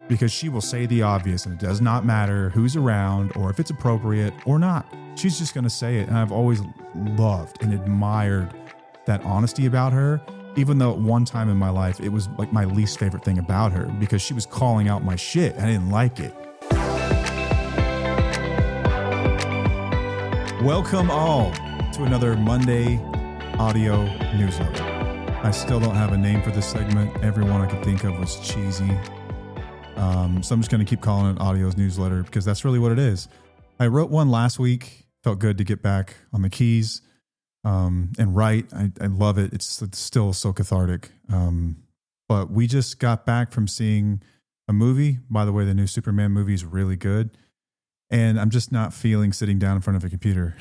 because she will say the obvious and it does not matter who's around or if it's appropriate or not. She's just going to say it. And I've always loved and admired that honesty about her, even though at one time in my life, it was like my least favorite thing about her because she was calling out my shit. I didn't like it. Welcome all to another Monday audio newsletter. I still don't have a name for this segment. Every one I could think of was cheesy. So I'm just going to keep calling it audio's newsletter because that's really what it is. I wrote one last week. Felt good to get back on the keys and write. I love it. It's still so cathartic. But we just got back from seeing a movie. By the way, the new Superman movie is really good. And I'm just not feeling sitting down in front of a computer.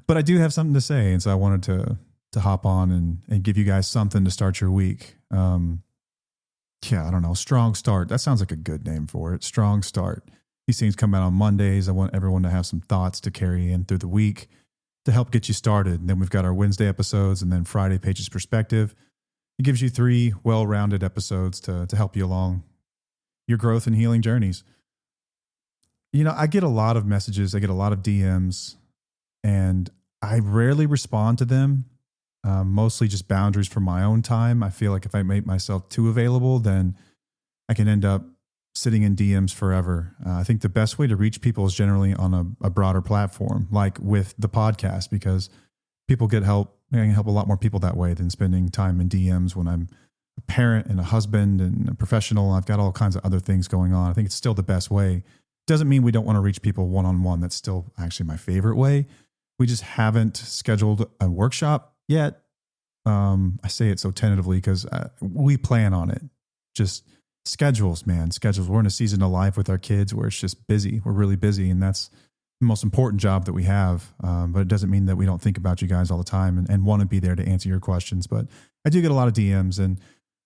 But I do have something to say. And so I wanted to hop on and give you guys something to start your week. I don't know. Strong Start. That sounds like a good name for it. Strong Start. These things come out on Mondays. I want everyone to have some thoughts to carry in through the week to help get you started. And then we've got our Wednesday episodes and then Friday, Paige's Perspective. It gives you 3 well-rounded episodes to help you along your growth and healing journeys. You know, I get a lot of messages. I get a lot of DMs, and I rarely respond to them. Mostly just boundaries for my own time. I feel like if I make myself too available, then I can end up sitting in DMs forever. I think the best way to reach people is generally on a broader platform, like with the podcast, because people get help. I can help a lot more people that way than spending time in DMs when I'm a parent and a husband and a professional. I've got all kinds of other things going on. I think it's still the best way. Doesn't mean we don't want to reach people one-on-one. That's still actually my favorite way. We just haven't scheduled a workshop yet. I say it so tentatively because we plan on it. Just schedules, man, schedules. We're in a season of life with our kids where it's just busy. We're really busy, and that's the most important job that we have. But it doesn't mean that we don't think about you guys all the time and want to be there to answer your questions. But I do get a lot of DMs, and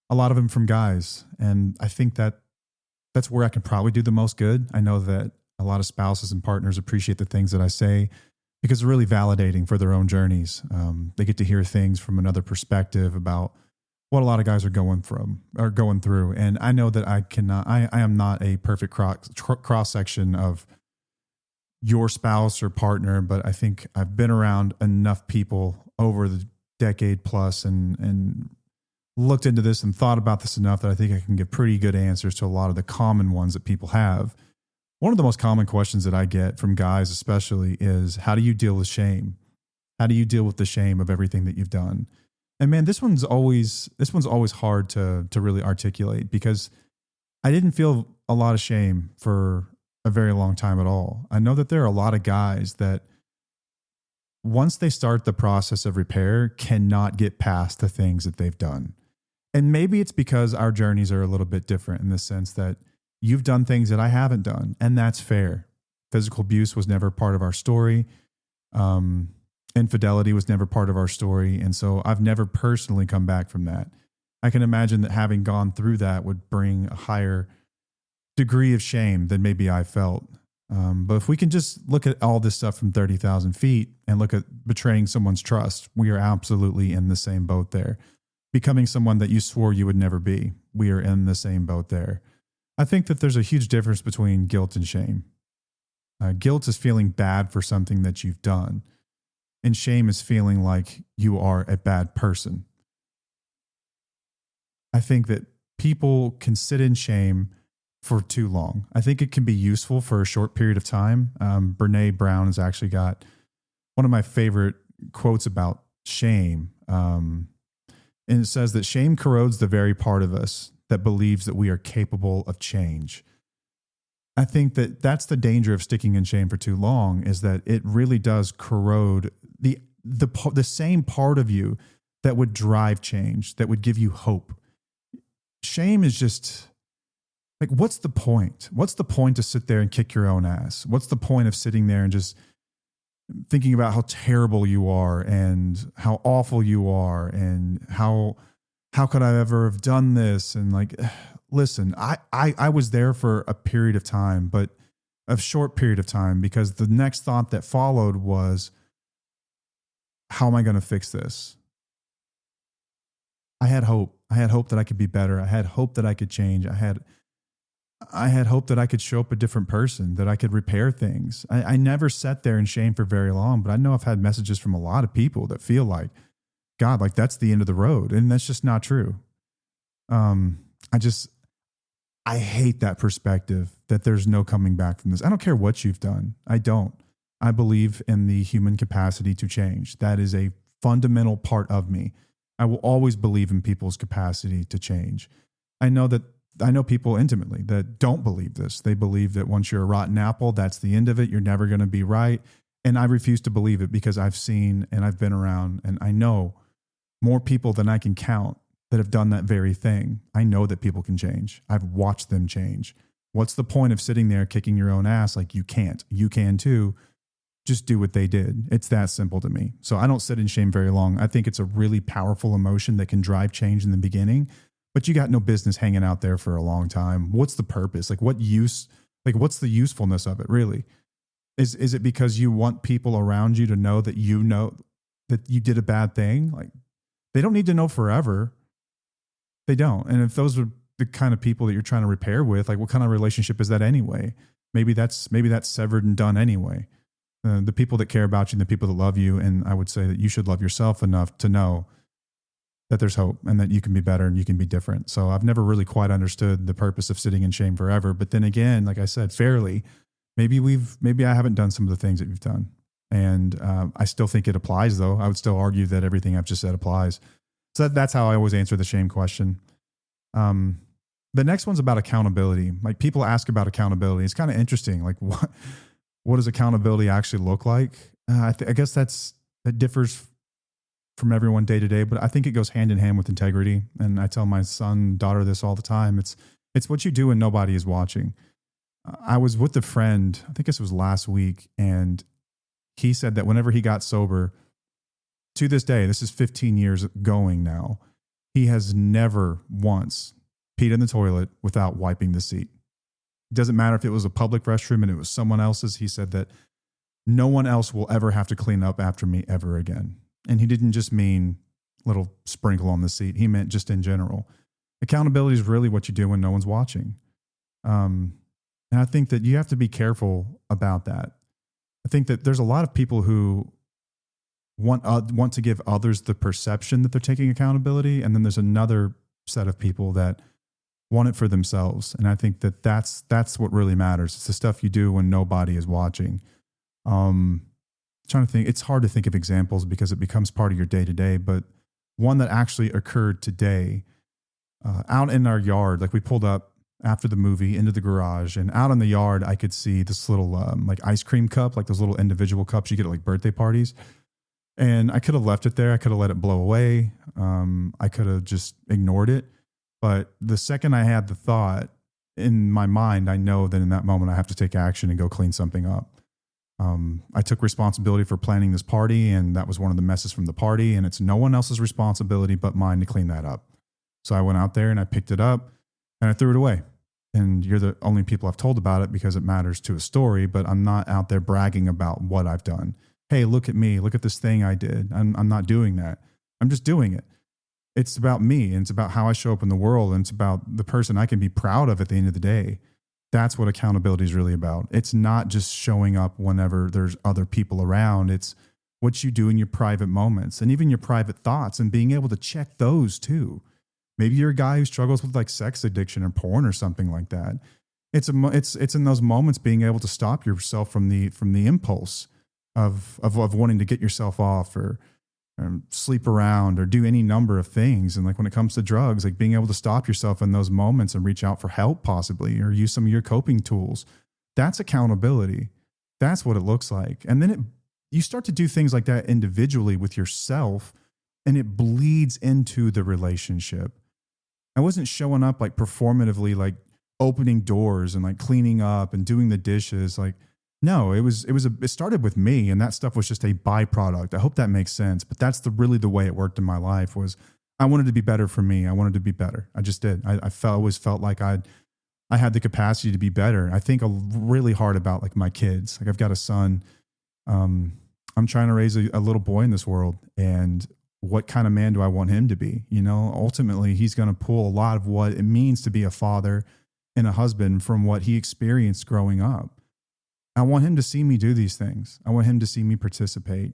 a lot of them from guys. And I think that's where I can probably do the most good. I know that a lot of spouses and partners appreciate the things that I say, because it's really validating for their own journeys. They get to hear things from another perspective about what a lot of guys are going through. And I know that I am not a perfect cross section of your spouse or partner, but I think I've been around enough people over the decade plus and looked into this and thought about this enough that I think I can give pretty good answers to a lot of the common ones that people have. One of the most common questions that I get from guys especially is, how do you deal with shame? How do you deal with the shame of everything that you've done? And man, this one's always hard to really articulate, because I didn't feel a lot of shame for a very long time at all. I know that there are a lot of guys that once they start the process of repair cannot get past the things that they've done. And maybe it's because our journeys are a little bit different in the sense that you've done things that I haven't done, and that's fair. Physical abuse was never part of our story. Infidelity was never part of our story. And so I've never personally come back from that. I can imagine that having gone through that would bring a higher degree of shame than maybe I felt. But if we can just look at all this stuff from 30,000 feet and look at betraying someone's trust, we are absolutely in the same boat there. Becoming someone that you swore you would never be, we are in the same boat there. I think that there's a huge difference between guilt and shame. Guilt is feeling bad for something that you've done, and shame is feeling like you are a bad person. I think that people can sit in shame for too long. I think it can be useful for a short period of time. Brene Brown has actually got one of my favorite quotes about shame. And it says that shame corrodes the very part of us that believes that we are capable of change. I think that that's the danger of sticking in shame for too long, is that it really does corrode the same part of you that would drive change, that would give you hope. Shame is just like, what's the point? What's the point to sit there and kick your own ass? What's the point of sitting there and just thinking about how terrible you are and how awful you are and how could I ever have done this? And like, listen, I was there for a period of time, but a short period of time, because the next thought that followed was, how am I going to fix this? I had hope. I had hope that I could be better. I had hope that I could change. I had hope that I could show up a different person, that I could repair things. I never sat there in shame for very long, but I know I've had messages from a lot of people that feel like, God, like that's the end of the road. And that's just not true. Um, I hate that perspective that there's no coming back from this. I don't care what you've done. I don't. I believe in the human capacity to change. That is a fundamental part of me. I will always believe in people's capacity to change. I know people intimately that don't believe this. They believe that once you're a rotten apple, that's the end of it. You're never going to be right. And I refuse to believe it because I've seen and I've been around and I know more people than I can count that have done that very thing. I know that people can change. I've watched them change. What's the point of sitting there kicking your own ass like you can't? You can too. Just do what they did. It's that simple to me. So I don't sit in shame very long. I think it's a really powerful emotion that can drive change in the beginning, but you got no business hanging out there for a long time. What's the purpose? Like what use, like what's the usefulness of it really? Is it because you want people around you to know that you did a bad thing? Like they don't need to know forever. They don't. And if those are the kind of people that you're trying to repair with, like what kind of relationship is that anyway? Maybe that's severed and done anyway. The people that care about you and the people that love you. And I would say that you should love yourself enough to know that there's hope and that you can be better and you can be different. So I've never really quite understood the purpose of sitting in shame forever. But then again, like I said, fairly, maybe I haven't done some of the things that you've done. And I still think it applies though. I would still argue that everything I've just said applies. So that's how I always answer the shame question. The next one's about accountability. Like people ask about accountability. It's kind of interesting. Like what does accountability actually look like? I guess that differs from everyone day to day, but I think it goes hand in hand with integrity. And I tell my son, daughter this all the time. It's what you do when nobody is watching. I was with a friend, I think this was last week, and he said that whenever he got sober, to this day, this is 15 years going now, he has never once peed in the toilet without wiping the seat. It doesn't matter if it was a public restroom and it was someone else's. He said that no one else will ever have to clean up after me ever again. And he didn't just mean little sprinkle on the seat. He meant just in general. Accountability is really what you do when no one's watching. And I think that you have to be careful about that. I think that there's a lot of people who want to give others the perception that they're taking accountability. And then there's another set of people that want it for themselves. And I think that that's what really matters. It's the stuff you do when nobody is watching. Trying to think, it's hard to think of examples because it becomes part of your day to day, but one that actually occurred today, out in our yard, like we pulled up after the movie into the garage, and out in the yard, I could see this little, like ice cream cup, like those little individual cups you get at like birthday parties. And I could have left it there. I could have let it blow away. I could have just ignored it. But the second I had the thought in my mind, I know that in that moment I have to take action and go clean something up. I took responsibility for planning this party, and that was one of the messes from the party, and it's no one else's responsibility but mine to clean that up. So I went out there and I picked it up and I threw it away. And you're the only people I've told about it because it matters to a story, but I'm not out there bragging about what I've done. Hey, look at me. Look at this thing I did. I'm not doing that. I'm just doing it. It's about me, and it's about how I show up in the world, and it's about the person I can be proud of at the end of the day. That's what accountability is really about. It's not just showing up whenever there's other people around. It's what you do in your private moments and even your private thoughts, and being able to check those too. Maybe you're a guy who struggles with like sex addiction or porn or something like that. It's in those moments being able to stop yourself from the impulse of wanting to get yourself off or sleep around or do any number of things. And like when it comes to drugs, like being able to stop yourself in those moments and reach out for help possibly, or use some of your coping tools. That's accountability. That's what it looks like. And then you start to do things like that individually with yourself, and it bleeds into the relationship. I wasn't showing up like performatively, like opening doors and like cleaning up and doing the dishes. Like, no, it started with me, and that stuff was just a byproduct. I hope that makes sense. But that's really the way it worked in my life. Was I wanted to be better for me. I wanted to be better. I just did. I always felt like I had the capacity to be better. I think really hard about like my kids. Like I've got a son. I'm trying to raise a little boy in this world, and what kind of man do I want him to be? You know, ultimately, he's going to pull a lot of what it means to be a father and a husband from what he experienced growing up. I want him to see me do these things. I want him to see me participate.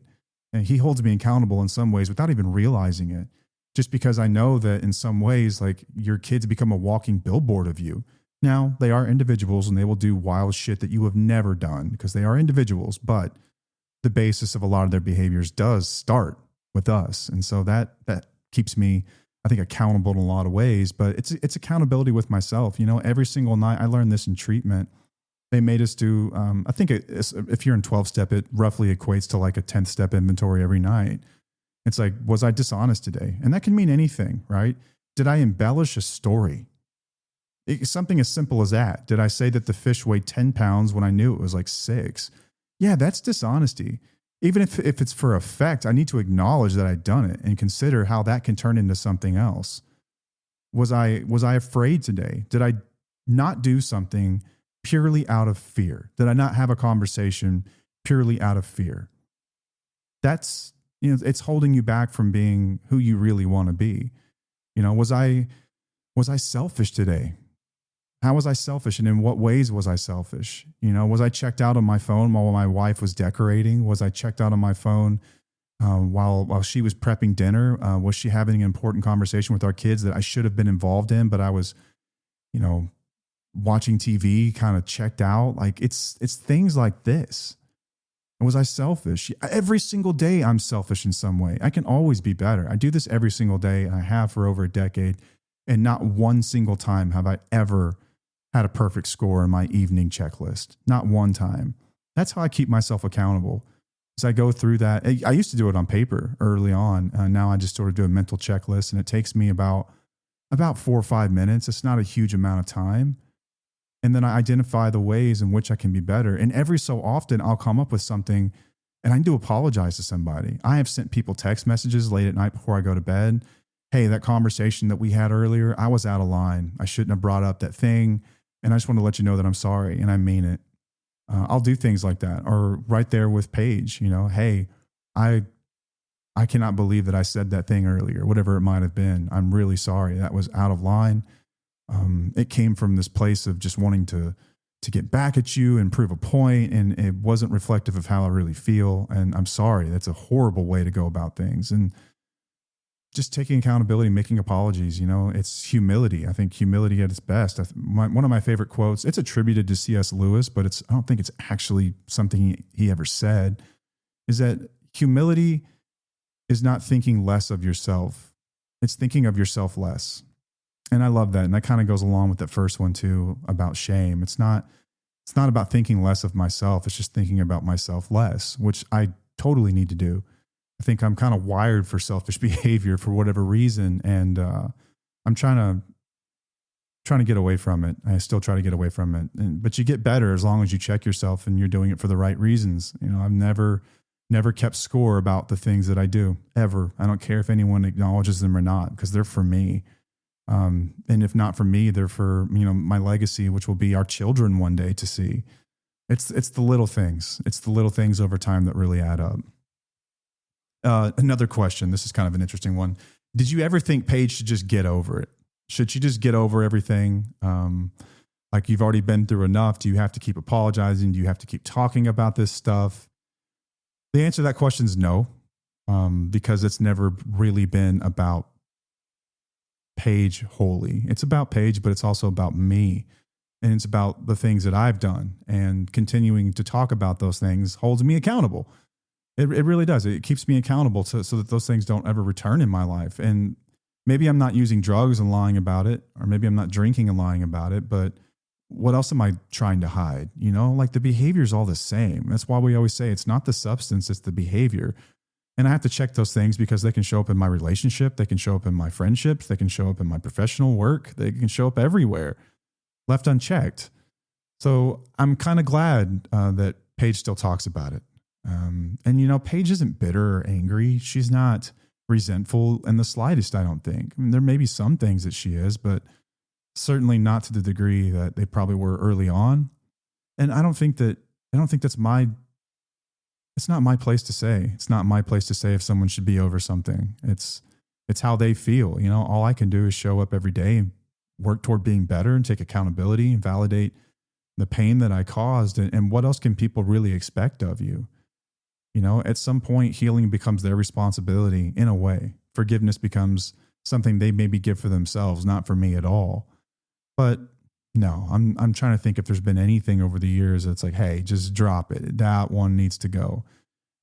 And he holds me accountable in some ways without even realizing it. Just because I know that in some ways, like, your kids become a walking billboard of you. Now, they are individuals and they will do wild shit that you have never done because they are individuals, but the basis of a lot of their behaviors does start with us. And so that keeps me, I think, accountable in a lot of ways, but it's accountability with myself. You know, every single night, I learned this in treatment. They made us do, I think if you're in 12 step, it roughly equates to like a 10th step inventory every night. It's like, was I dishonest today? And that can mean anything, right? Did I embellish a story? Something as simple as that. Did I say that the fish weighed 10 pounds when I knew it was like 6? Yeah, that's dishonesty. Even if it's for effect, I need to acknowledge that I'd done it and consider how that can turn into something else. Was I afraid today? Did I not do something purely out of fear? Did I not have a conversation purely out of fear? That's, you know, it's holding you back from being who you really want to be. You know, was I selfish today? How was I selfish, and in what ways was I selfish? You know, was I checked out on my phone while my wife was decorating? Was I checked out on my phone while she was prepping dinner? Was she having an important conversation with our kids that I should have been involved in, but I was, you know, watching TV, kind of checked out? Like, it's things like this. Was I selfish? Every single day I'm selfish in some way. I can always be better. I do this every single day, and I have for over a decade, and not one single time have I ever had a perfect score in my evening checklist. Not one time. That's how I keep myself accountable. As I go through that, I used to do it on paper early on. Now I just sort of do a mental checklist, and it takes me about 4 or 5 minutes. It's not a huge amount of time. And then I identify the ways in which I can be better. And every so often I'll come up with something, and I do apologize to somebody. I have sent people text messages late at night before I go to bed. Hey, that conversation that we had earlier, I was out of line. I shouldn't have brought up that thing. And I just want to let you know that I'm sorry, and I mean it. I'll do things like that. Or right there with Paige, you know, hey, I cannot believe that I said that thing earlier, whatever it might have been. I'm really sorry. That was out of line. It came from this place of just wanting to get back at you and prove a point, and it wasn't reflective of how I really feel. And I'm sorry. That's a horrible way to go about things. And just taking accountability, making apologies, you know, it's humility. I think humility at its best. One of my favorite quotes, it's attributed to C.S. Lewis, but I don't think it's actually something he ever said, is that humility is not thinking less of yourself. It's thinking of yourself less. And I love that. And that kind of goes along with that first one too, about shame. It's not about thinking less of myself. It's just thinking about myself less, which I totally need to do. I think I'm kind of wired for selfish behavior for whatever reason. And I'm trying to get away from it. I still try to get away from it. But you get better as long as you check yourself and you're doing it for the right reasons. You know, I've never kept score about the things that I do, ever. I don't care if anyone acknowledges them or not, because they're for me. And if not for me, they're for, you know, my legacy, which will be our children one day to see. It's the little things. It's the little things over time that really add up. Another question. This is kind of an interesting one. Did you ever think Paige should just get over it? Should she just get over everything? Like, you've already been through enough. Do you have to keep apologizing? Do you have to keep talking about this stuff? The answer to that question is no, because it's never really been about Paige wholly. It's about Paige, but it's also about me. And it's about the things that I've done, and continuing to talk about those things holds me accountable. It really does. It keeps me accountable so that those things don't ever return in my life. And maybe I'm not using drugs and lying about it, or maybe I'm not drinking and lying about it, but what else am I trying to hide? You know, like, the behavior is all the same. That's why we always say it's not the substance, it's the behavior. And I have to check those things because they can show up in my relationship. They can show up in my friendships. They can show up in my professional work. They can show up everywhere, left unchecked. So I'm kind of glad that Paige still talks about it. And, you know, Paige isn't bitter or angry. She's not resentful in the slightest, I don't think. I mean, there may be some things that she is, but certainly not to the degree that they probably were early on. And I don't think that's my It's not my place to say. It's not my place to say if someone should be over something. It's how they feel. You know, all I can do is show up every day and work toward being better and take accountability and validate the pain that I caused. And what else can people really expect of you? You know, at some point, healing becomes their responsibility in a way. Forgiveness becomes something they maybe give for themselves, not for me at all. But no, I'm trying to think if there's been anything over the years that's like, hey, just drop it. That one needs to go.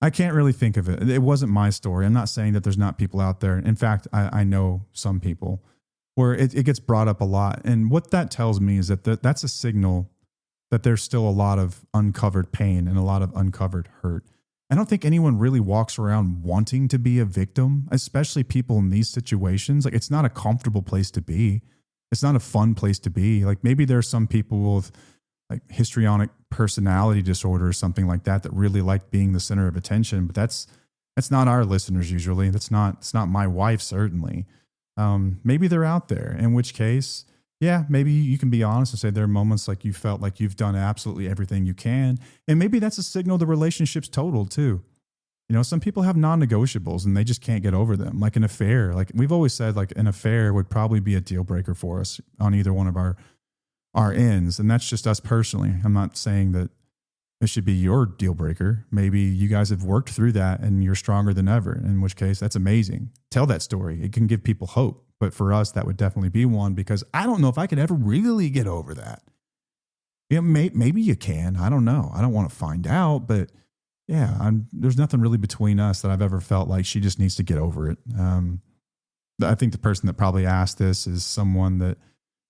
I can't really think of it. It wasn't my story. I'm not saying that there's not people out there. In fact, I know some people where it gets brought up a lot. And what that tells me is that that's a signal that there's still a lot of uncovered pain and a lot of uncovered hurt. I don't think anyone really walks around wanting to be a victim, especially people in these situations. Like, it's not a comfortable place to be. It's not a fun place to be. Like, maybe there's some people with like histrionic personality disorder or something like that really like being the center of attention, but that's not our listeners usually. It's not my wife, certainly. Maybe they're out there, in which case, yeah, maybe you can be honest and say there are moments like you felt like you've done absolutely everything you can. And maybe that's a signal the relationship's totaled too. You know, some people have non-negotiables and they just can't get over them. Like an affair, like we've always said, like an affair would probably be a deal breaker for us on either one of our ends. And that's just us personally. I'm not saying that it should be your deal breaker. Maybe you guys have worked through that and you're stronger than ever, in which case that's amazing. Tell that story. It can give people hope. But for us, that would definitely be one, because I don't know if I could ever really get over that. Yeah, maybe you can. I don't know. I don't want to find out, but yeah, there's nothing really between us that I've ever felt like she just needs to get over it. I think the person that probably asked this is someone that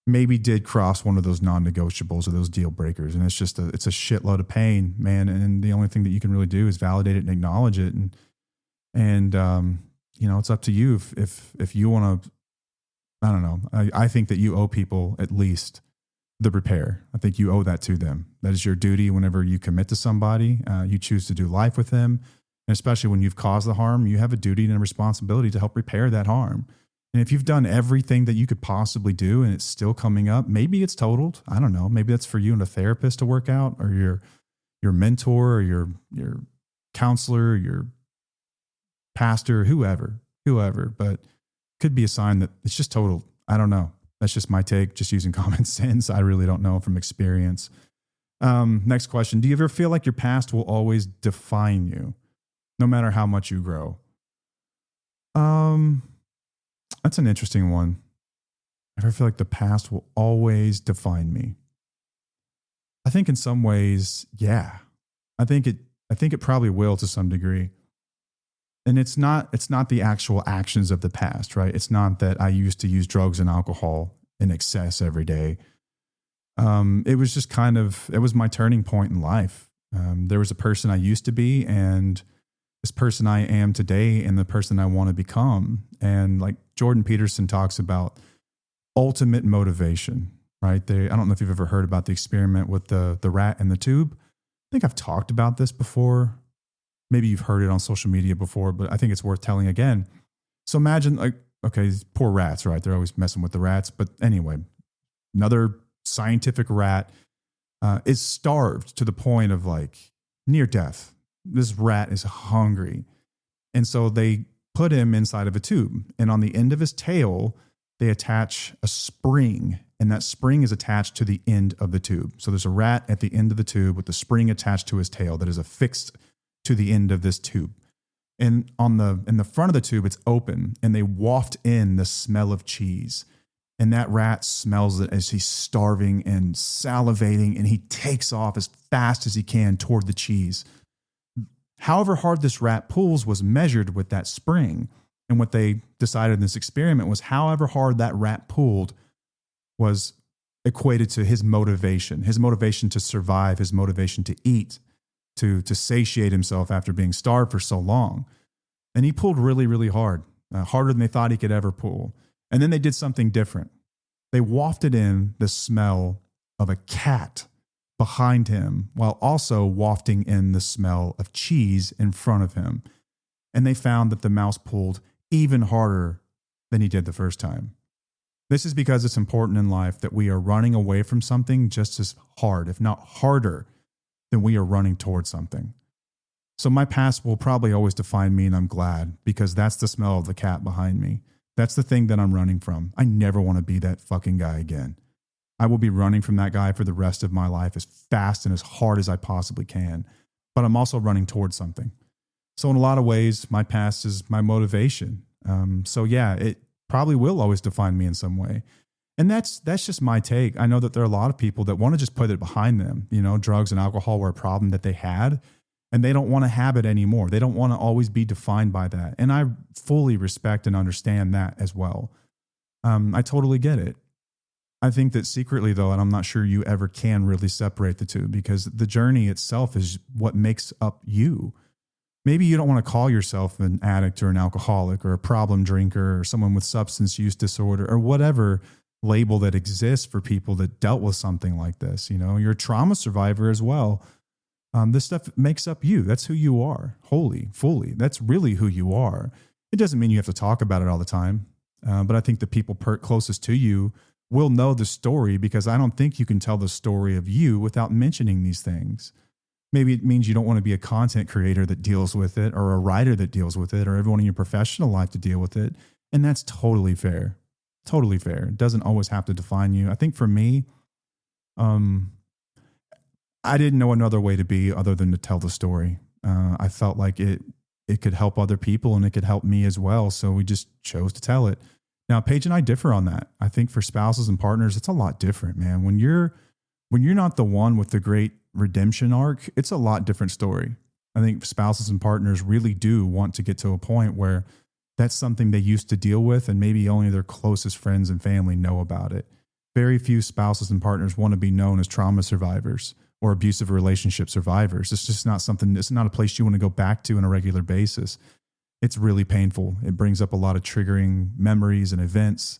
maybe did cross one of those non-negotiables or those deal breakers. And it's a shitload of pain, man. And the only thing that you can really do is validate it and acknowledge it. And you know, it's up to you if you want to, I don't know. I think that you owe people at least the repair. I think you owe that to them. That is your duty whenever you commit to somebody, you choose to do life with them. And especially when you've caused the harm, you have a duty and a responsibility to help repair that harm. And if you've done everything that you could possibly do and it's still coming up, maybe it's totaled. I don't know. Maybe that's for you and a therapist to work out, or your mentor, or your counselor, your pastor, whoever. But could be a sign that it's just totaled. I don't know. That's just my take, just using common sense. I really don't know from experience. Next question. Do you ever feel like your past will always define you, no matter how much you grow? That's an interesting one. I ever feel like the past will always define me? I think in some ways, yeah. I think it probably will to some degree. And it's not the actual actions of the past, right? It's not that I used to use drugs and alcohol in excess every day. It was just it was my turning point in life. There was a person I used to be, and this person I am today, and the person I want to become. And like Jordan Peterson talks about ultimate motivation, right? I don't know if you've ever heard about the experiment with the rat in the tube. I think I've talked about this before. Maybe you've heard it on social media before, but I think it's worth telling again. So imagine, like, okay, these poor rats, right? They're always messing with the rats. But anyway, another scientific rat is starved to the point of like near death. This rat is hungry. And so they put him inside of a tube. And on the end of his tail, they attach a spring. And that spring is attached to the end of the tube. So there's a rat at the end of the tube with the spring attached to his tail that is affixed to the end of this tube. And in the front of the tube, it's open, and they waft in the smell of cheese. And that rat smells it as he's starving and salivating, and he takes off as fast as he can toward the cheese. However hard this rat pulls was measured with that spring. And what they decided in this experiment was however hard that rat pulled was equated to his motivation to survive, his motivation to eat, to satiate himself after being starved for so long. And he pulled really, really hard, harder than they thought he could ever pull. And then they did something different. They wafted in the smell of a cat behind him while also wafting in the smell of cheese in front of him. And they found that the mouse pulled even harder than he did the first time. This is because it's important in life that we are running away from something just as hard, if not harder, than we are running towards something. So my past will probably always define me, and I'm glad, because that's the smell of the cat behind me. That's the thing that I'm running from. I never want to be that fucking guy again. I will be running from that guy for the rest of my life as fast and as hard as I possibly can. But I'm also running towards something. So in a lot of ways, my past is my motivation. So yeah, it probably will always define me in some way. And that's just my take. I know that there are a lot of people that want to just put it behind them. You know, drugs and alcohol were a problem that they had, and they don't want to have it anymore. They don't want to always be defined by that. And I fully respect and understand that as well. I totally get it. I think that secretly, though, and I'm not sure you ever can really separate the two, because the journey itself is what makes up you. Maybe you don't want to call yourself an addict or an alcoholic or a problem drinker or someone with substance use disorder or whatever label that exists for people that dealt with something like this. You know, you're a trauma survivor as well. This stuff makes up you. That's who you are, wholly, fully. That's really who you are. It doesn't mean you have to talk about it all the time. But I think the people closest to you will know the story, because I don't think you can tell the story of you without mentioning these things. Maybe it means you don't want to be a content creator that deals with it, or a writer that deals with it, or everyone in your professional life to deal with it. And that's totally fair. Totally fair. It doesn't always have to define you. I think for me, I didn't know another way to be other than to tell the story. I felt like it could help other people and it could help me as well. So we just chose to tell it. Now, Paige and I differ on that. I think for spouses and partners, it's a lot different, man. When you're not the one with the great redemption arc, it's a lot different story. I think spouses and partners really do want to get to a point where that's something they used to deal with, and maybe only their closest friends and family know about it. Very few spouses and partners want to be known as trauma survivors or abusive relationship survivors. It's just not something, it's not a place you want to go back to on a regular basis. It's really painful. It brings up a lot of triggering memories and events.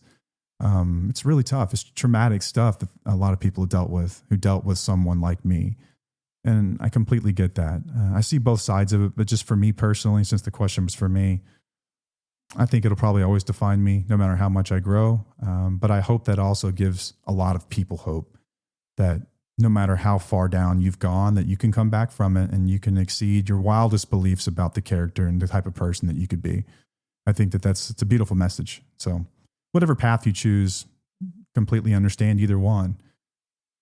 It's really tough. It's traumatic stuff that a lot of people have dealt with someone like me. And I completely get that. I see both sides of it, but just for me personally, since the question was for me, I think it'll probably always define me no matter how much I grow. But I hope that also gives a lot of people hope that no matter how far down you've gone, that you can come back from it and you can exceed your wildest beliefs about the character and the type of person that you could be. I think it's a beautiful message. So whatever path you choose, completely understand either one.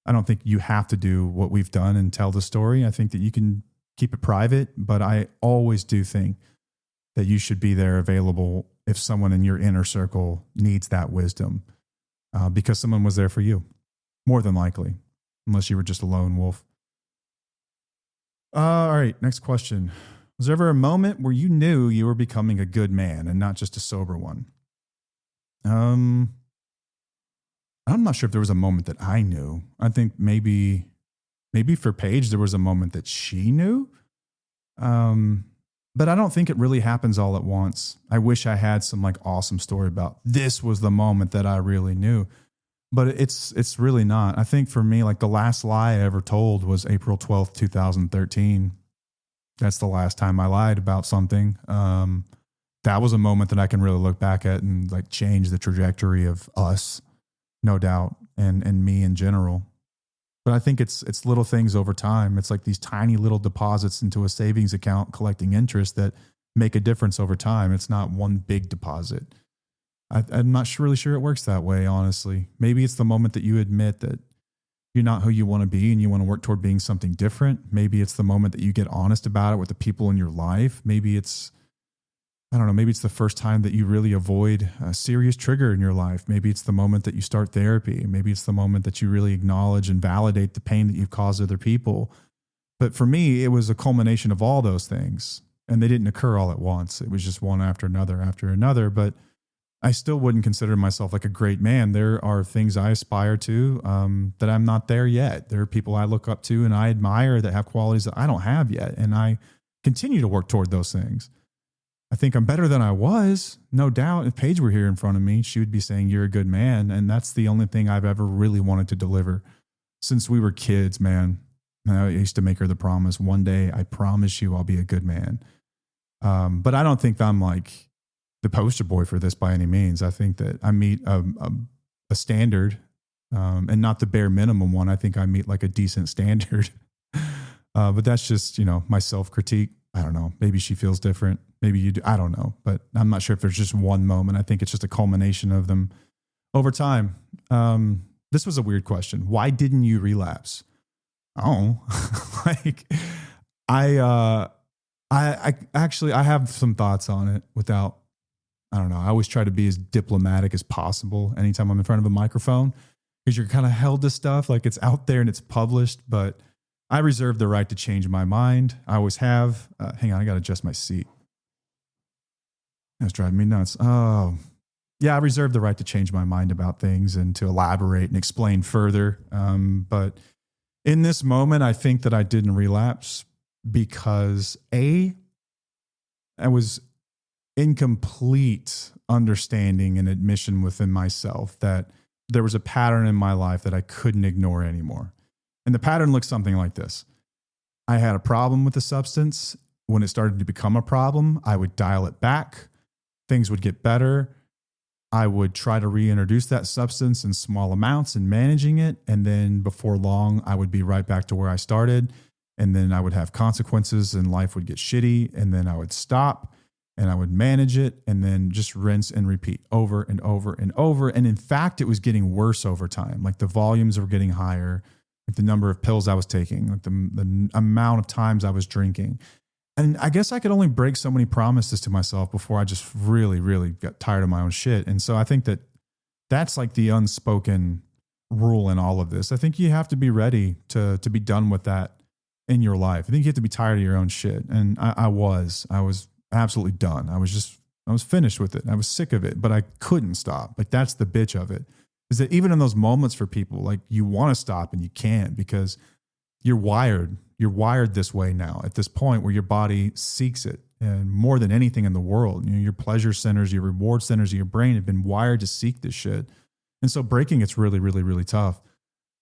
I don't think you have to do what we've done and tell the story. I think that you can keep it private, but I always do think that you should be there available if someone in your inner circle needs that wisdom, because someone was there for you, more than likely, unless you were just a lone wolf. All right, next question. Was there ever a moment where you knew you were becoming a good man and not just a sober one? I'm not sure if there was a moment that I knew. I think maybe for Paige, there was a moment that she knew. But I don't think it really happens all at once. I wish I had some like awesome story about this was the moment that I really knew, but it's really not. I think for me, like the last lie I ever told was April 12th, 2013. That's the last time I lied about something. That was a moment that I can really look back at and like change the trajectory of us, no doubt, and me in general. But I think it's little things over time. It's like these tiny little deposits into a savings account collecting interest that make a difference over time. It's not one big deposit. I'm not really sure it works that way, honestly. Maybe it's the moment that you admit that you're not who you want to be and you want to work toward being something different. Maybe it's the moment that you get honest about it with the people in your life. Maybe it's, I don't know, maybe it's the first time that you really avoid a serious trigger in your life. Maybe it's the moment that you start therapy. Maybe it's the moment that you really acknowledge and validate the pain that you've caused other people. But for me, it was a culmination of all those things, and they didn't occur all at once. It was just one after another. But I still wouldn't consider myself like a great man. There are things I aspire to that I'm not there yet. There are people I look up to and I admire that have qualities that I don't have yet. And I continue to work toward those things. I think I'm better than I was, no doubt. If Paige were here in front of me, she would be saying, you're a good man. And that's the only thing I've ever really wanted to deliver since we were kids, man. I used to make her the promise, one day, I promise you I'll be a good man. But I don't think I'm like the poster boy for this by any means. I think that I meet a standard and not the bare minimum one. I think I meet like a decent standard. But that's just, my self-critique. I don't know. Maybe she feels different. Maybe you do. I don't know. But I'm not sure if there's just one moment. I think it's just a culmination of them over time. This was a weird question. Why didn't you relapse? Oh, like I actually, I have some thoughts on it without, I don't know. I always try to be as diplomatic as possible anytime I'm in front of a microphone, because you're kind of held to stuff like it's out there and it's published, but I reserve the right to change my mind. I always have. Hang on, I got to adjust my seat. That's driving me nuts. Oh, yeah, I reserve the right to change my mind about things and to elaborate and explain further. But in this moment, I think that I didn't relapse because I was in complete understanding and admission within myself that there was a pattern in my life that I couldn't ignore anymore. And the pattern looks something like this. I had a problem with the substance. When it started to become a problem, I would dial it back. Things would get better. I would try to reintroduce that substance in small amounts and managing it. And then before long, I would be right back to where I started. And then I would have consequences and life would get shitty. And then I would stop and I would manage it and then just rinse and repeat over and over and over. And in fact, it was getting worse over time. Like the volumes were getting higher, like the number of pills I was taking, like the amount of times I was drinking. And I guess I could only break so many promises to myself before I just really, really got tired of my own shit. And so I think that that's like the unspoken rule in all of this. I think you have to be ready to be done with that in your life. I think you have to be tired of your own shit. And I was absolutely done. I was finished with it. I was sick of it, but I couldn't stop. Like that's the bitch of it, is that even in those moments for people, like you want to stop and you can't because you're wired this way now at this point where your body seeks it. And more than anything in the world, you know, your pleasure centers, your reward centers of your brain have been wired to seek this shit. And so breaking it's really, really, really tough.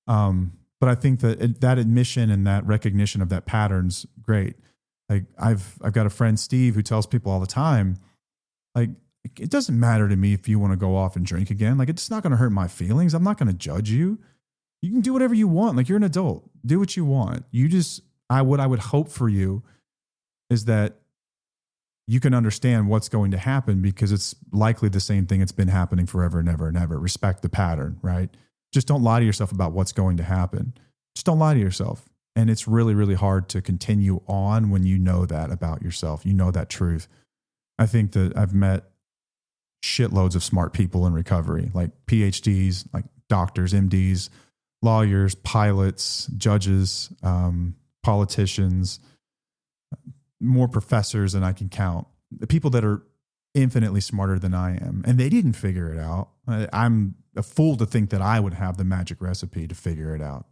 But I think that that admission and that recognition of that pattern's great. Like I've got a friend, Steve, who tells people all the time, like, it doesn't matter to me if you want to go off and drink again. Like, it's not going to hurt my feelings. I'm not going to judge you. You can do whatever you want. Like, you're an adult. Do what you want. You just, what I would hope for you is that you can understand what's going to happen because it's likely the same thing that's been happening forever and ever and ever. Respect the pattern, right? Just don't lie to yourself about what's going to happen. Just don't lie to yourself. And it's really, really hard to continue on when you know that about yourself. You know that truth. I think that I've met shitloads of smart people in recovery, like PhDs, like doctors, MDs, lawyers, pilots, judges, politicians, more professors than I can count. The people that are infinitely smarter than I am. And they didn't figure it out. I'm a fool to think that I would have the magic recipe to figure it out.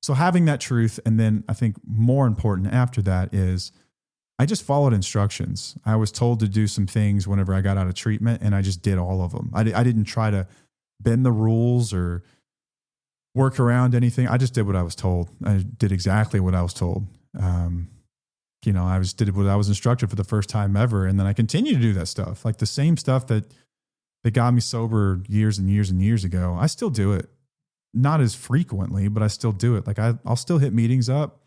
So having that truth, and then I think more important after that is I just followed instructions. I was told to do some things whenever I got out of treatment, and I just did all of them. I didn't try to bend the rules or work around anything. I just did what I was told. I did exactly what I was told. Did what I was instructed for the first time ever, and then I continue to do that stuff, like the same stuff that got me sober years and years and years ago. I still do it. Not as frequently, but I still do it. Like I'll still hit meetings up.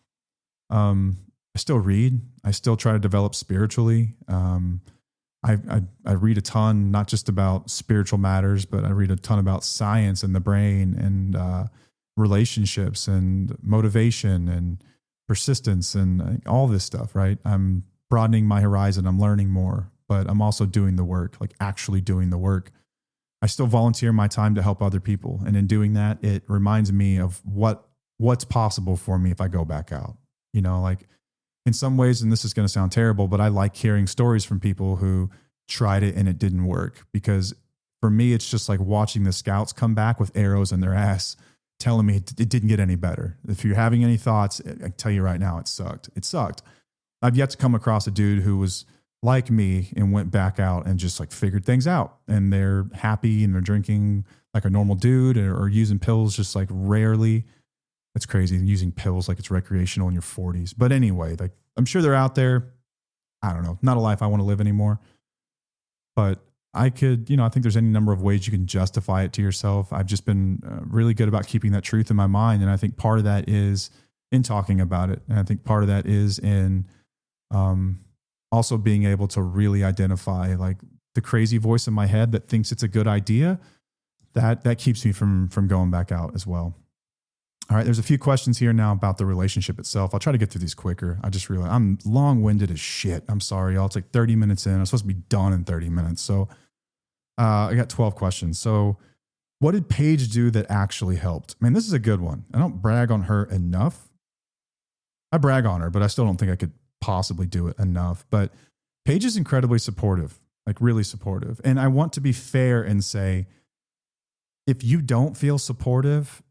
I still read. I still try to develop spiritually. I read a ton, not just about spiritual matters, but I read a ton about science and the brain and relationships and motivation and persistence and all this stuff, right? I'm broadening my horizon. I'm learning more, but I'm also doing the work, like actually doing the work. I still volunteer my time to help other people. And in doing that, it reminds me of what's possible for me if I go back out. You know, like in some ways, and this is going to sound terrible, but I like hearing stories from people who tried it and it didn't work. Because for me, it's just like watching the scouts come back with arrows in their ass, telling me it didn't get any better. If you're having any thoughts, I tell you right now, it sucked. It sucked. I've yet to come across a dude who was like me and went back out and just like figured things out, and they're happy and they're drinking like a normal dude or using pills just like rarely. That's crazy, using pills like it's recreational in your 40s. But anyway, like I'm sure they're out there. I don't know, not a life I want to live anymore. But I could, I think there's any number of ways you can justify it to yourself. I've just been really good about keeping that truth in my mind. And I think part of that is in talking about it. And I think part of that is in Also being able to really identify like the crazy voice in my head that thinks it's a good idea, that keeps me from going back out as well. All right, there's a few questions here now about the relationship itself. I'll try to get through these quicker. I just realized I'm long-winded as shit. I'm sorry, y'all. It's like 30 minutes in. I'm supposed to be done in 30 minutes. So I got 12 questions. So what did Paige do that actually helped? Man, this is a good one. I don't brag on her enough. I brag on her, but I still don't think I could possibly do it enough. But Paige is incredibly supportive, like really supportive. And I want to be fair and say, if you don't feel supportive,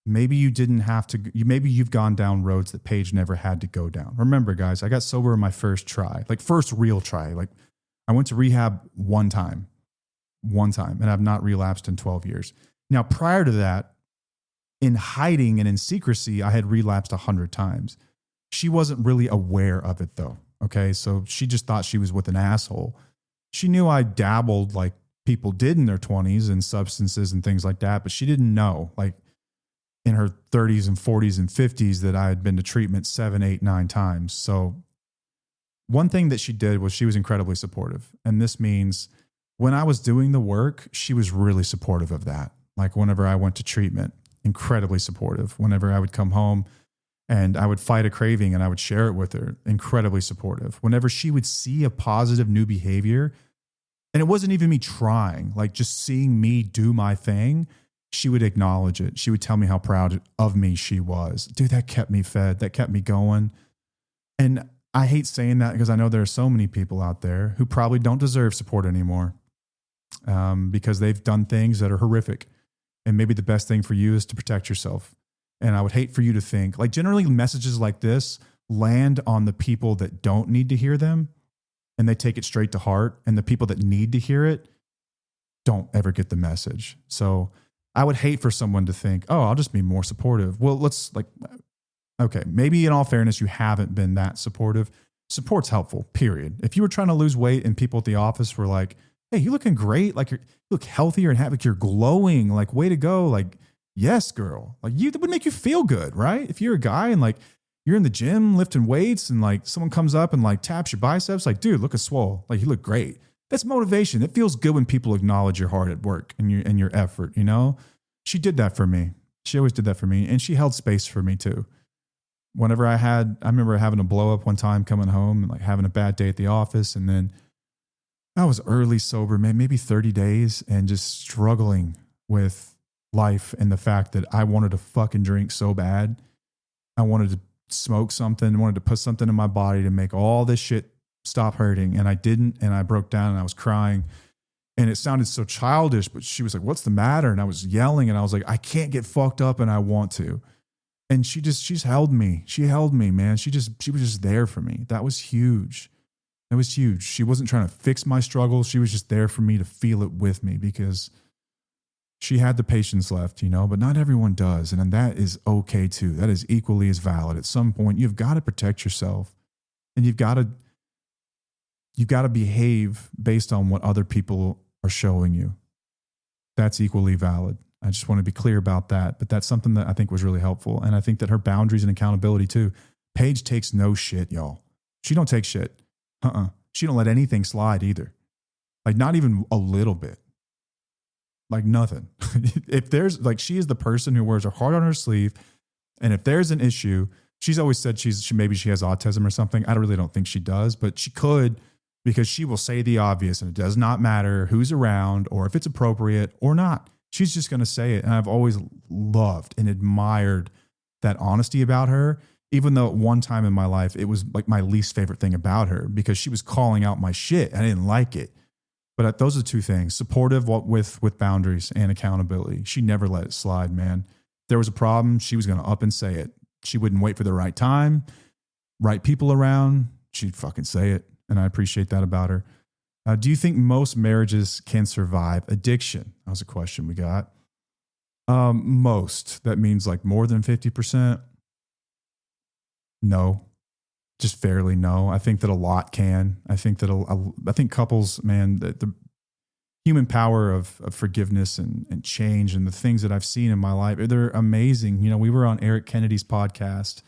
maybe you didn't have to, maybe you've gone down roads that Paige never had to go down. Remember, guys, I got sober in my first try, like first real try. Like I went to rehab one time, and I've not relapsed in 12 years. Now, prior to that, in hiding and in secrecy, I had relapsed 100 times. She wasn't really aware of it though. Okay. So she just thought she was with an asshole. She knew I dabbled like people did in their 20s in substances and things like that, but she didn't know, like in her 30s and 40s and 50s, that I had been to treatment 7, 8, 9 times. So one thing that she did was she was incredibly supportive. And this means when I was doing the work, she was really supportive of that. Like whenever I went to treatment, incredibly supportive. Whenever I would come home and I would fight a craving and I would share it with her, incredibly supportive. Whenever she would see a positive new behavior, and it wasn't even me trying, like just seeing me do my thing, she would acknowledge it. She would tell me how proud of me she was. Dude, that kept me fed. That kept me going. And I hate saying that because I know there are so many people out there who probably don't deserve support anymore because they've done things that are horrific. And maybe the best thing for you is to protect yourself. And I would hate for you to think, like generally messages like this land on the people that don't need to hear them and they take it straight to heart. And the people that need to hear it don't ever get the message. So I would hate for someone to think, oh, I'll just be more supportive. Well, let's like, okay, maybe in all fairness, you haven't been that supportive. Support's helpful, period. If you were trying to lose weight and people at the office were like, hey, you're looking great. Like you look healthier and happy. Like you're glowing. Like, way to go. Like, yes, girl. Like that would make you feel good, right? If you're a guy and like you're in the gym lifting weights and like someone comes up and like taps your biceps, like, dude, look at swole. Like you look great. That's motivation. It feels good when people acknowledge your hard at work and your effort, you know? She did that for me. She always did that for me. And she held space for me too. Whenever I remember having a blow up one time coming home and like having a bad day at the office. And then I was early sober, maybe 30 days and just struggling with life and the fact that I wanted to fucking drink so bad. I wanted to smoke something, wanted to put something in my body to make all this shit stop hurting. And I didn't. And I broke down and I was crying and it sounded so childish, but she was like, what's the matter? And I was yelling and I was like, I can't get fucked up and I want to. And she's held me. She held me, man. She was just there for me. That was huge. It was huge. She wasn't trying to fix my struggles. She was just there for me to feel it with me because she had the patience left, you know, but not everyone does. And that is okay too. That is equally as valid. At some point, you've got to protect yourself and you've got to behave based on what other people are showing you. That's equally valid. I just want to be clear about that. But that's something that I think was really helpful. And I think that her boundaries and accountability too. Paige takes no shit, y'all. She don't take shit. She don't let anything slide either. Like not even a little bit. Like nothing. If there's like, she is the person who wears her heart on her sleeve. And if there's an issue, she's always said maybe she has autism or something. I really don't think she does, but she could, because she will say the obvious and it does not matter who's around or if it's appropriate or not. She's just going to say it. And I've always loved and admired that honesty about her, even though at one time in my life, it was like my least favorite thing about her because she was calling out my shit. I didn't like it. But those are two things, supportive with boundaries and accountability. She never let it slide, man. If there was a problem, she was going to up and say it. She wouldn't wait for the right time, right people around. She'd fucking say it. And I appreciate that about her. Do you think most marriages can survive addiction? That was a question we got. Most. That means like more than 50%? No. Just fairly no. I think that a lot can. I think couples, man, the human power of forgiveness and change and the things that I've seen in my life, they're amazing. You know, we were on Eric Kennedy's podcast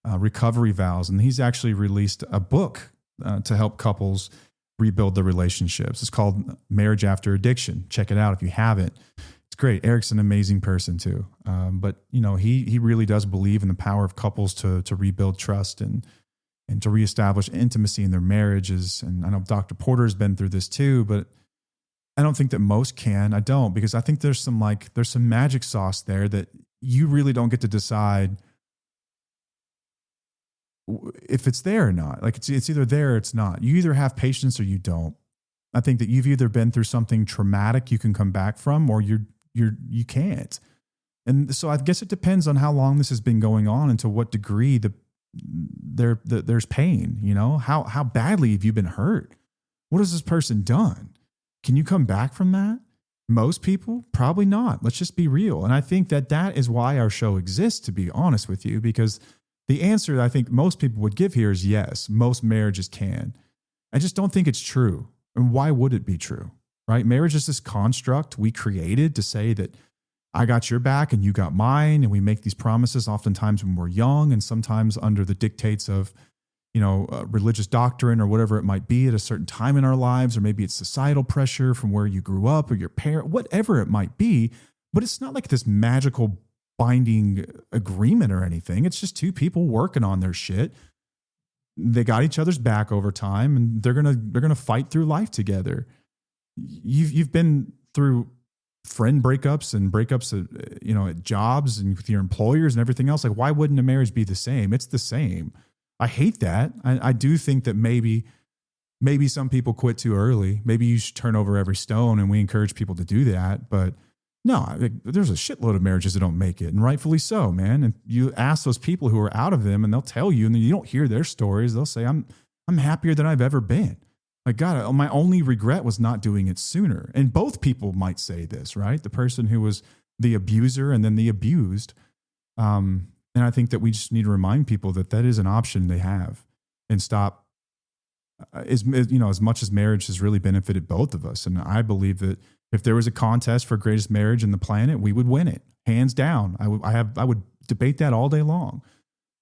recovery vows. And he's actually released a book to help couples rebuild their relationships. It's called Marriage After Addiction. Check it out if you haven't. It's great. Eric's an amazing person too. But he really does believe in the power of couples to rebuild trust and to reestablish intimacy in their marriages. And I know Dr. Porter has been through this too, but I don't think that most can. I don't, because I think there's some magic sauce there that you really don't get to decide if it's there or not. Like it's either there or it's not. You either have patience or you don't. I think that you've either been through something traumatic you can come back from, or you can't. And so I guess it depends on how long this has been going on and to what degree there's pain. How badly have you been hurt? What has this person done? Can you come back from that? Most people, probably not. Let's just be real. And I think that is why our show exists, to be honest with you, because the answer that I think most people would give here is yes, most marriages can. I just don't think it's true. And why would it be true, right? Marriage is this construct we created to say that I got your back and you got mine. And we make these promises oftentimes when we're young and sometimes under the dictates of, religious doctrine or whatever it might be at a certain time in our lives, or maybe it's societal pressure from where you grew up or your parent, whatever it might be. But it's not like this magical binding agreement or anything. It's just two people working on their shit. They got each other's back over time, and they're gonna fight through life together. You've been through friend breakups and breakups at jobs and with your employers and everything else. Like, why wouldn't a marriage be the same? It's the same. I hate that. I do think that maybe some people quit too early. Maybe you should turn over every stone, and we encourage people to do that. But no, there's a shitload of marriages that don't make it, and rightfully so, man. And you ask those people who are out of them, and they'll tell you, and you don't hear their stories. They'll say, I'm happier than I've ever been. Like, God, my only regret was not doing it sooner. And both people might say this, right? The person who was the abuser and then the abused. And I think that we just need to remind people that is an option they have, and stop. As much as marriage has really benefited both of us. And I believe that if there was a contest for greatest marriage in the planet, we would win it, hands down. I would debate that all day long.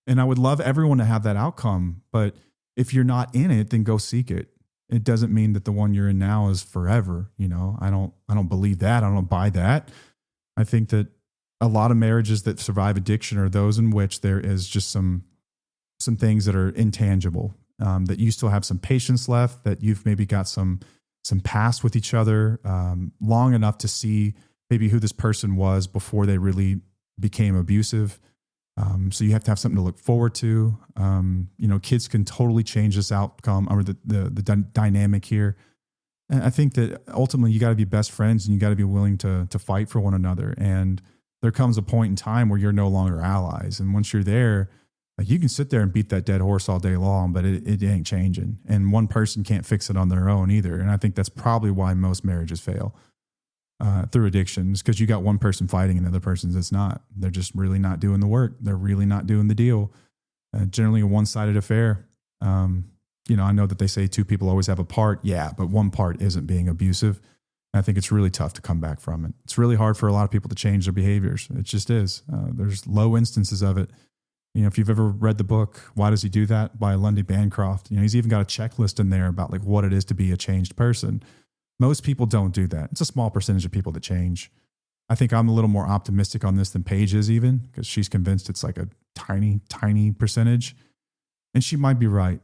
And I would love everyone to have that outcome. But if you're not in it, then go seek it. It doesn't mean that the one you're in now is forever. I don't believe that. I don't buy that. I think that a lot of marriages that survive addiction are those in which there is just some things that are intangible, that you still have some patience left, that you've maybe got some past with each other, long enough to see maybe who this person was before they really became abusive. So you have to have something to look forward to. Kids can totally change this outcome or the dynamic here. And I think that ultimately you got to be best friends, and you got to be willing to fight for one another. And there comes a point in time where you're no longer allies. And once you're there, like, you can sit there and beat that dead horse all day long, but it ain't changing. And one person can't fix it on their own either. And I think that's probably why most marriages fail through addictions, because you got one person fighting and the other person's it's not. They're just really not doing the work. They're really not doing the deal. Generally a one-sided affair. I know that they say two people always have a part. Yeah, but one part isn't being abusive. I think it's really tough to come back from it. It's really hard for a lot of people to change their behaviors. It just is. There's low instances of it. If you've ever read the book, Why Does He Do That? By Lundy Bancroft, he's even got a checklist in there about like what it is to be a changed person. Most people don't do that. It's a small percentage of people that change. I think I'm a little more optimistic on this than Paige is, even, because she's convinced it's like a tiny, tiny percentage. And she might be right.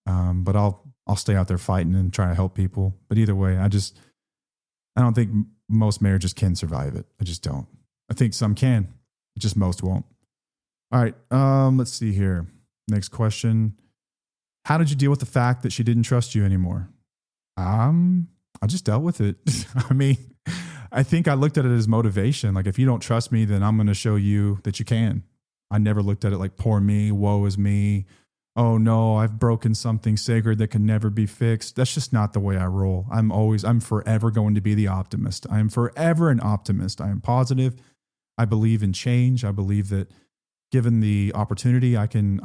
But I'll stay out there fighting and try to help people. But either way, I don't think most marriages can survive it. I just don't. I think some can. Just most won't. All right. Let's see here. Next question. How did you deal with the fact that she didn't trust you anymore? I just dealt with it. I mean, I think I looked at it as motivation. Like, if you don't trust me, then I'm going to show you that you can. I never looked at it like, poor me, woe is me. Oh no, I've broken something sacred that can never be fixed. That's just not the way I roll. I'm forever going to be the optimist. I am forever an optimist. I am positive. I believe in change. I believe that given the opportunity, I can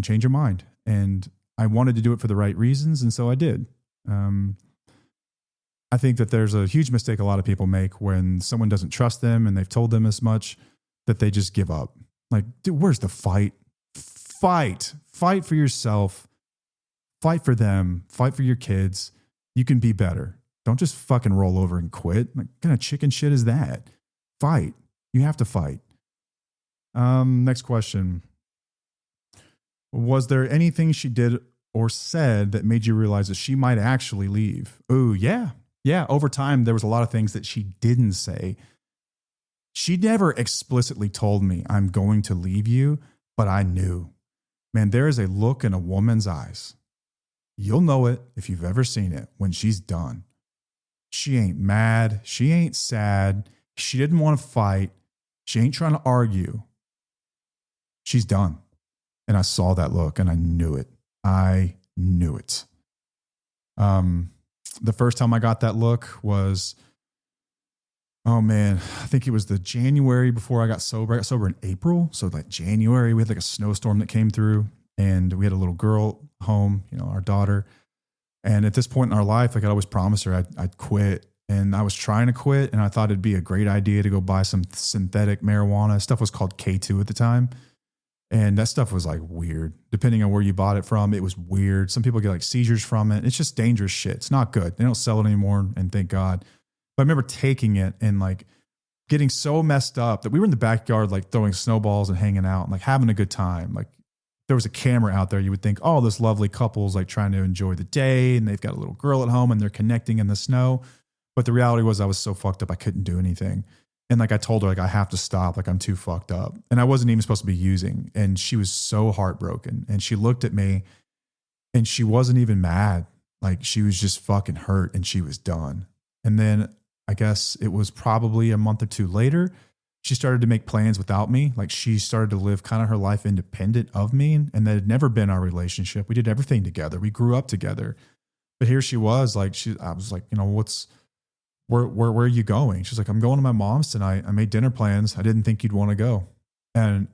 change your mind. And I wanted to do it for the right reasons. And so I did. I think that there's a huge mistake a lot of people make when someone doesn't trust them and they've told them as much, that they just give up. Like, dude, where's the fight? fight for yourself, fight for them, fight for your kids. You can be better. Don't just fucking roll over and quit. What kind of chicken shit is that? Fight. You have to fight. Next question. Was there anything she did or said that made you realize that she might actually leave? Oh, yeah. Yeah. Over time, there was a lot of things that she didn't say. She never explicitly told me, I'm going to leave you, but I knew. Man, there is a look in a woman's eyes. You'll know it if you've ever seen it when she's done. She ain't mad. She ain't sad. She didn't want to fight. She ain't trying to argue. She's done. And I saw that look and I knew it. I knew it. The first time I got that look was, oh man, I think it was the January before I got sober. I got sober in April. So like January, we had like a snowstorm that came through and we had a little girl home, our daughter. And at this point in our life, like I'd always promised her I'd quit. And I was trying to quit and I thought it'd be a great idea to go buy some synthetic marijuana. Stuff was called K2 at the time. And that stuff was like weird. Depending on where you bought it from, it was weird. Some people get like seizures from it. It's just dangerous shit. It's not good. They don't sell it anymore. And thank God. But I remember taking it and like getting so messed up that we were in the backyard, like throwing snowballs and hanging out and like having a good time. Like there was a camera out there. You would think, oh, this lovely couple's like trying to enjoy the day and they've got a little girl at home and they're connecting in the snow. But the reality was I was so fucked up. I couldn't do anything. And like I told her, like I have to stop. Like I'm too fucked up. And I wasn't even supposed to be using. And she was so heartbroken. And she looked at me and she wasn't even mad. Like she was just fucking hurt and she was done. And then I guess it was probably a month or two later, she started to make plans without me. Like she started to live kind of her life independent of me. And that had never been our relationship. We did everything together. We grew up together. But here she was like, I was like, where are you going? She's like, I'm going to my mom's tonight. I made dinner plans. I didn't think you'd want to go. And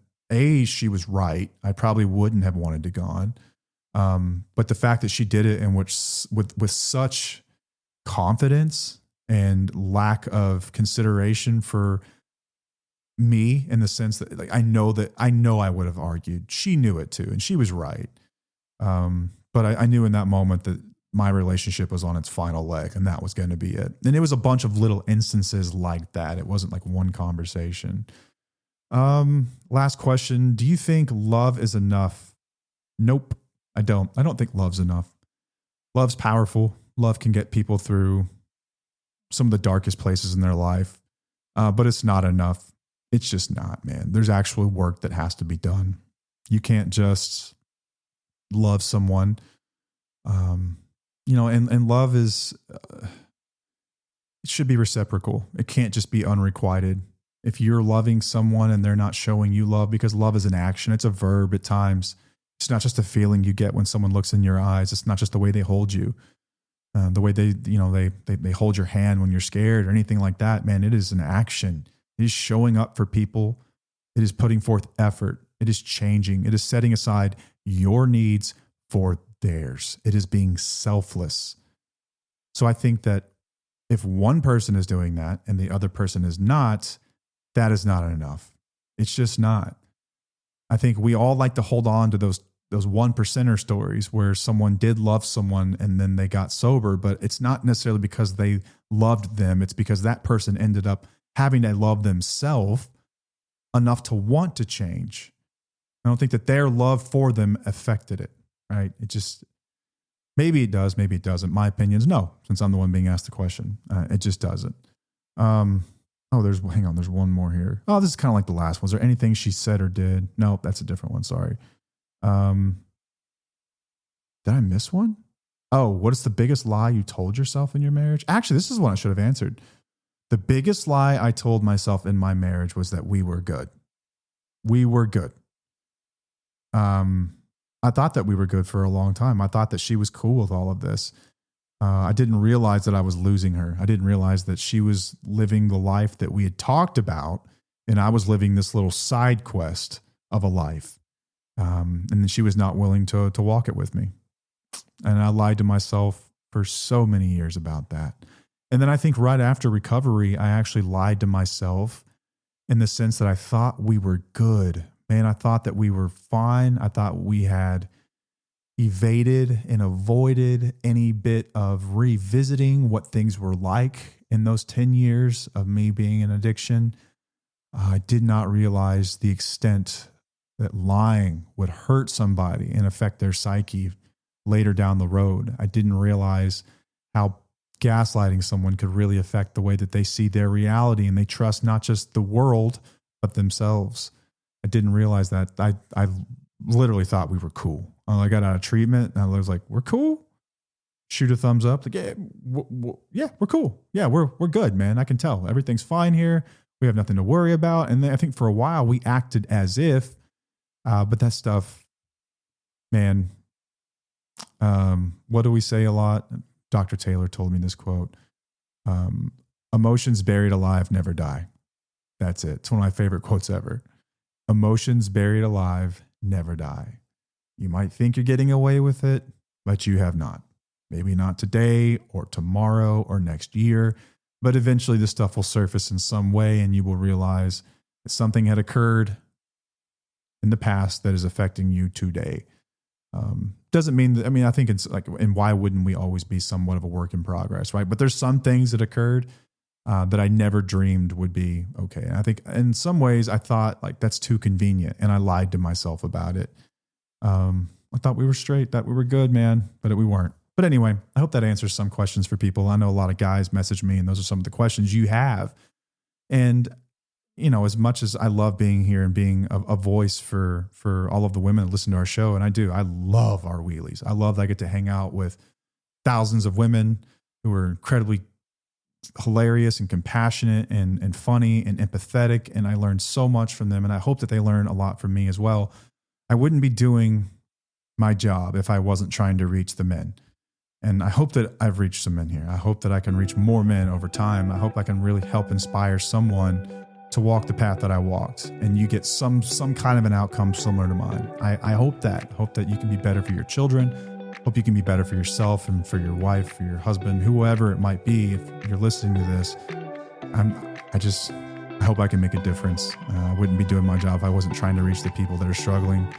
she was right. I probably wouldn't have wanted to gone. But the fact that she did it and with such confidence and lack of consideration for me in the sense that like, I know I would have argued. She knew it too. And she was right. But I knew in that moment that my relationship was on its final leg and that was going to be it. And it was a bunch of little instances like that. It wasn't like one conversation. Last question. Do you think love is enough? Nope, I don't. I don't think love's enough. Love's powerful. Love can get people through some of the darkest places in their life. But it's not enough. It's just not, man. There's actual work that has to be done. You can't just love someone. And love is, it should be reciprocal. It can't just be unrequited. If you're loving someone and they're not showing you love, because love is an action, it's a verb at times. It's not just a feeling you get when someone looks in your eyes. It's not just the way they hold you, the way they hold your hand when you're scared or anything like that. Man, it is an action. It is showing up for people. It is putting forth effort. It is changing. It is setting aside your needs for theirs. It is being selfless. So I think that if one person is doing that and the other person is not, that is not enough. It's just not. I think we all like to hold on to those 1%er stories where someone did love someone and then they got sober, but it's not necessarily because they loved them. It's because that person ended up having to love themselves enough to want to change. I don't think that their love for them affected it. Right. It just, maybe it does, maybe it doesn't. My opinion is no, since I'm the one being asked the question. It just doesn't. There's one more here. Oh, this is kind of like the last one. Was there anything she said or did? No, that's a different one. Sorry. Did I miss one? Oh, what is the biggest lie you told yourself in your marriage? Actually, this is one I should have answered. The biggest lie I told myself in my marriage was that we were good. We were good. I thought that we were good for a long time. I thought that she was cool with all of this. I didn't realize that I was losing her. I didn't realize that she was living the life that we had talked about, and I was living this little side quest of a life. And then she was not willing to walk it with me. And I lied to myself for so many years about that. And then I think right after recovery, I actually lied to myself in the sense that I thought we were good Man, I thought that we were fine. I thought we had evaded and avoided any bit of revisiting what things were like in those 10 years of me being in addiction. I did not realize the extent that lying would hurt somebody and affect their psyche later down the road. I didn't realize how gaslighting someone could really affect the way that they see their reality and they trust not just the world, but themselves. I didn't realize that. I literally thought we were cool. I got out of treatment and I was like, we're cool. Shoot a thumbs up. Like, yeah, we're cool. Yeah, we're good, man. I can tell everything's fine here. We have nothing to worry about. And then I think for a while we acted as if, but that stuff, man, what do we say a lot? Dr. Taylor told me this quote, emotions buried alive never die. That's it. It's one of my favorite quotes ever. Emotions buried alive never die. You might think you're getting away with it, but you have not. Maybe not today or tomorrow or next year, but eventually this stuff will surface in some way and you will realize that something had occurred in the past that is affecting you today. Doesn't mean that, I think it's like, and why wouldn't we always be somewhat of a work in progress, right? But there's some things that occurred that I never dreamed would be okay. And I think in some ways I thought like that's too convenient and I lied to myself about it. I thought we were straight, that we were good, man, but we weren't. But anyway, I hope that answers some questions for people. I know a lot of guys message me and those are some of the questions you have. And, you know, as much as I love being here and being a voice for all of the women that listen to our show, and I love our wheelies. I love that I get to hang out with thousands of women who are incredibly hilarious and compassionate and funny and empathetic. And I learned so much from them. And I hope that they learn a lot from me as well. I wouldn't be doing my job if I wasn't trying to reach the men. And I hope that I've reached some men here. I hope that I can reach more men over time. I hope I can really help inspire someone to walk the path that I walked and you get some kind of an outcome similar to mine. I hope that you can be better for your children. Hope you can be better for yourself and for your wife, for your husband, whoever it might be. If you're listening to this, I hope I can make a difference. I wouldn't be doing my job if I wasn't trying to reach the people that are struggling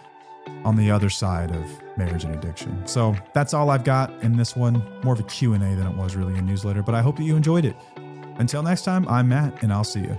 on the other side of marriage and addiction. So that's all I've got in this one. More of a Q&A than it was really a newsletter, but I hope that you enjoyed it. Until next time, I'm Matt, and I'll see you.